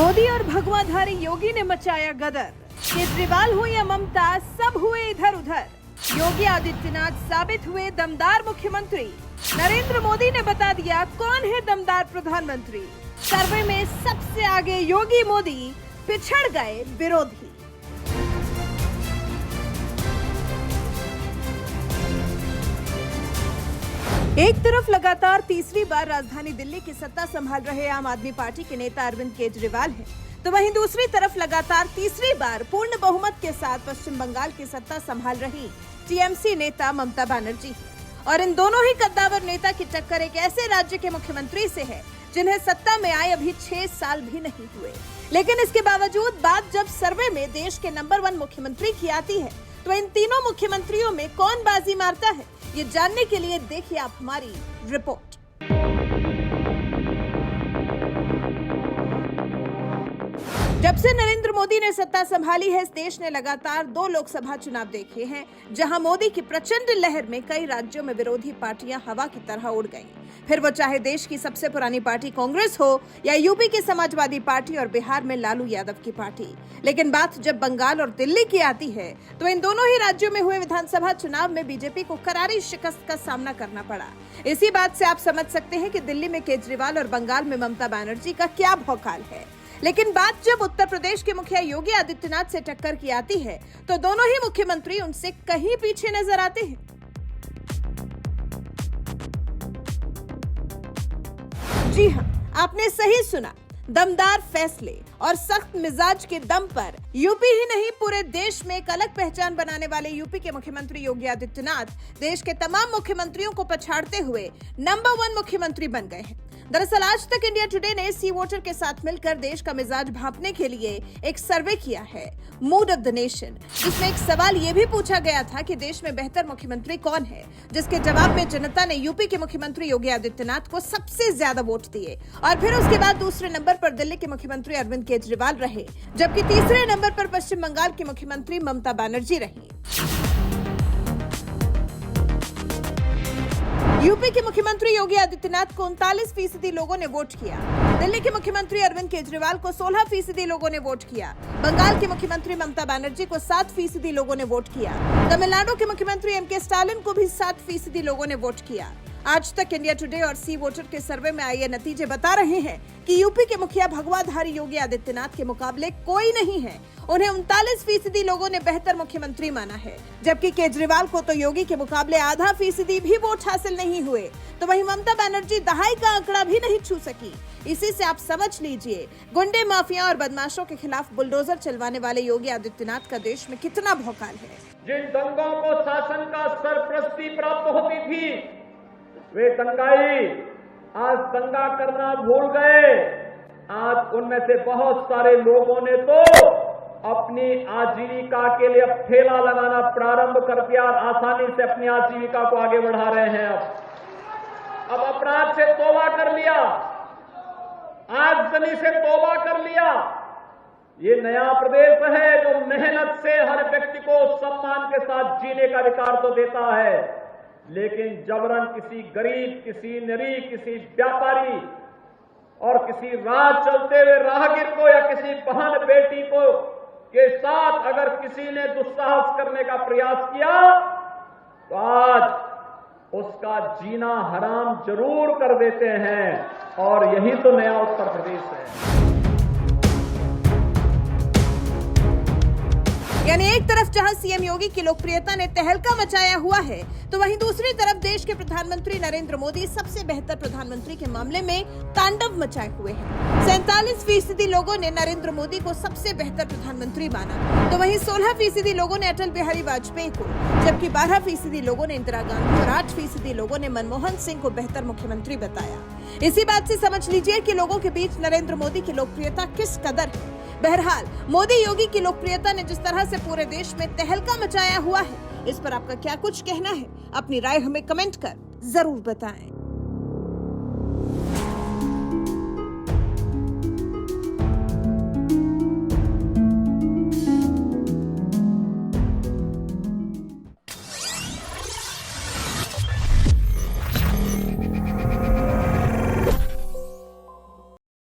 मोदी और भगवाधारी योगी ने मचाया गदर। केजरीवाल हो या ममता, सब हुए इधर उधर। योगी आदित्यनाथ साबित हुए दमदार मुख्यमंत्री। नरेंद्र मोदी ने बता दिया कौन है दमदार प्रधानमंत्री। सर्वे में सबसे आगे योगी, मोदी पिछड़ गए विरोधी। एक तरफ लगातार तीसरी बार राजधानी दिल्ली की सत्ता संभाल रहे आम आदमी पार्टी के नेता अरविंद केजरीवाल हैं, तो वहीं दूसरी तरफ लगातार तीसरी बार पूर्ण बहुमत के साथ पश्चिम बंगाल की सत्ता संभाल रही टीएमसी नेता ममता बनर्जी। और इन दोनों ही कद्दावर नेता की टक्कर एक ऐसे राज्य के मुख्यमंत्री से है जिन्हें सत्ता में आए अभी 6 साल भी नहीं हुए। लेकिन इसके बावजूद बात जब सर्वे में देश के नंबर 1 मुख्यमंत्री की आती है, तो इन तीनों मुख्यमंत्रियों में कौन बाजी मारता है, ये जानने के लिए देखिए आप हमारी रिपोर्ट। जब से नरेंद्र मोदी ने सत्ता संभाली है, इस देश ने लगातार 2 लोकसभा चुनाव देखे हैं, जहां मोदी की प्रचंड लहर में कई राज्यों में विरोधी पार्टियां हवा की तरह उड़ गईं। फिर वो चाहे देश की सबसे पुरानी पार्टी कांग्रेस हो या यूपी की समाजवादी पार्टी और बिहार में लालू यादव की पार्टी। लेकिन बात जब बंगाल और दिल्ली की आती है, तो इन दोनों ही राज्यों में हुए विधानसभा चुनाव में बीजेपी को करारी शिकस्त का सामना करना पड़ा। इसी बात से आप समझ सकते हैं कि दिल्ली में केजरीवाल और बंगाल में ममता बनर्जी का क्या भौकाल है। लेकिन बात जब उत्तर प्रदेश के मुखिया योगी आदित्यनाथ से टक्कर की आती है, तो दोनों ही मुख्यमंत्री उनसे कहीं पीछे नजर आते हैं। जी हां, आपने सही सुना। दमदार फैसले और सख्त मिजाज के दम पर यूपी ही नहीं पूरे देश में एक अलग पहचान बनाने वाले यूपी के मुख्यमंत्री योगी आदित्यनाथ देश के तमाम मुख्यमंत्रियों को पछाड़ते हुए नंबर 1 मुख्यमंत्री बन गए हैं। दरअसल आज तक इंडिया टुडे ने सी वोटर के साथ मिलकर देश का मिजाज भांपने के लिए एक सर्वे किया है, मूड ऑफ द नेशन, जिसमें एक सवाल ये भी पूछा गया था कि देश में बेहतर मुख्यमंत्री कौन है, जिसके जवाब में जनता ने यूपी के मुख्यमंत्री योगी आदित्यनाथ को सबसे ज्यादा वोट दिए। और फिर उसके बाद दूसरे नंबर पर दिल्ली के मुख्यमंत्री अरविंद केजरीवाल रहे, जबकि तीसरे नंबर पर पश्चिम बंगाल की मुख्यमंत्री ममता बनर्जी रही। यूपी के मुख्यमंत्री योगी आदित्यनाथ को 39% लोगों ने वोट किया। दिल्ली के मुख्यमंत्री अरविंद केजरीवाल को 16% लोगों ने वोट किया। बंगाल के मुख्यमंत्री ममता बनर्जी को 7% लोगों ने वोट किया। तमिलनाडु के मुख्यमंत्री एमके स्टालिन को भी 7% लोगों ने वोट किया। आज तक इंडिया टुडे और सी वोटर के सर्वे में आए नतीजे बता रहे हैं कि यूपी के मुखिया भगवाधारी योगी आदित्यनाथ के मुकाबले कोई नहीं है। उन्हें 39% लोगों ने बेहतर मुख्यमंत्री माना है, जबकि केजरीवाल को तो योगी के मुकाबले आधा फीसदी भी वोट हासिल नहीं हुए। तो वहीं ममता बनर्जी दहाई का आंकड़ा भी नहीं छू सकी। इसी से आप समझ लीजिए गुंडे, माफिया और बदमाशों के खिलाफ बुलडोजर चलवाने वाले योगी आदित्यनाथ का देश में कितना भौकाल है। जिन दंगों को शासन का सरपरस्ती प्राप्त होती थी, वे दंगाई आज दंगा करना भूल गए। आज उनमें से बहुत सारे लोगों ने तो अपनी आजीविका के लिए अब ठेला लगाना प्रारंभ कर दिया और आसानी से अपनी आजीविका को आगे बढ़ा रहे हैं। अब अपराध से तौबा कर लिया, आगजनी से तौबा कर लिया। ये नया प्रदेश है जो मेहनत से हर व्यक्ति को सम्मान के साथ जीने का अधिकार तो देता है, लेकिन जबरन किसी गरीब, किसी निरीह, किसी व्यापारी और किसी राह चलते हुए राहगीर को या किसी बहन बेटी को के साथ अगर किसी ने दुस्साहस करने का प्रयास किया, तो आज उसका जीना हराम जरूर कर देते हैं। और यही तो नया उत्तर प्रदेश है। यानी एक तरफ जहां सीएम योगी की लोकप्रियता ने तहलका मचाया हुआ है, तो वहीं दूसरी तरफ देश के प्रधानमंत्री नरेंद्र मोदी सबसे बेहतर प्रधानमंत्री के मामले में तांडव मचाए हुए हैं। 47% लोगों ने नरेंद्र मोदी को सबसे बेहतर प्रधानमंत्री माना, तो वहीं 16% लोगों ने अटल बिहारी वाजपेयी को, जबकि 12% लोगों ने इंदिरा गांधी और 8% लोगों ने मनमोहन सिंह को बेहतर मुख्यमंत्री बताया। इसी बात से समझ लीजिए कि लोगों के बीच नरेंद्र मोदी की लोकप्रियता किस कदर है। बहरहाल मोदी योगी की लोकप्रियता ने जिस तरह से पूरे देश में तहलका मचाया हुआ है, इस पर आपका क्या कुछ कहना है? अपनी राय हमें कमेंट कर जरूर बताएं।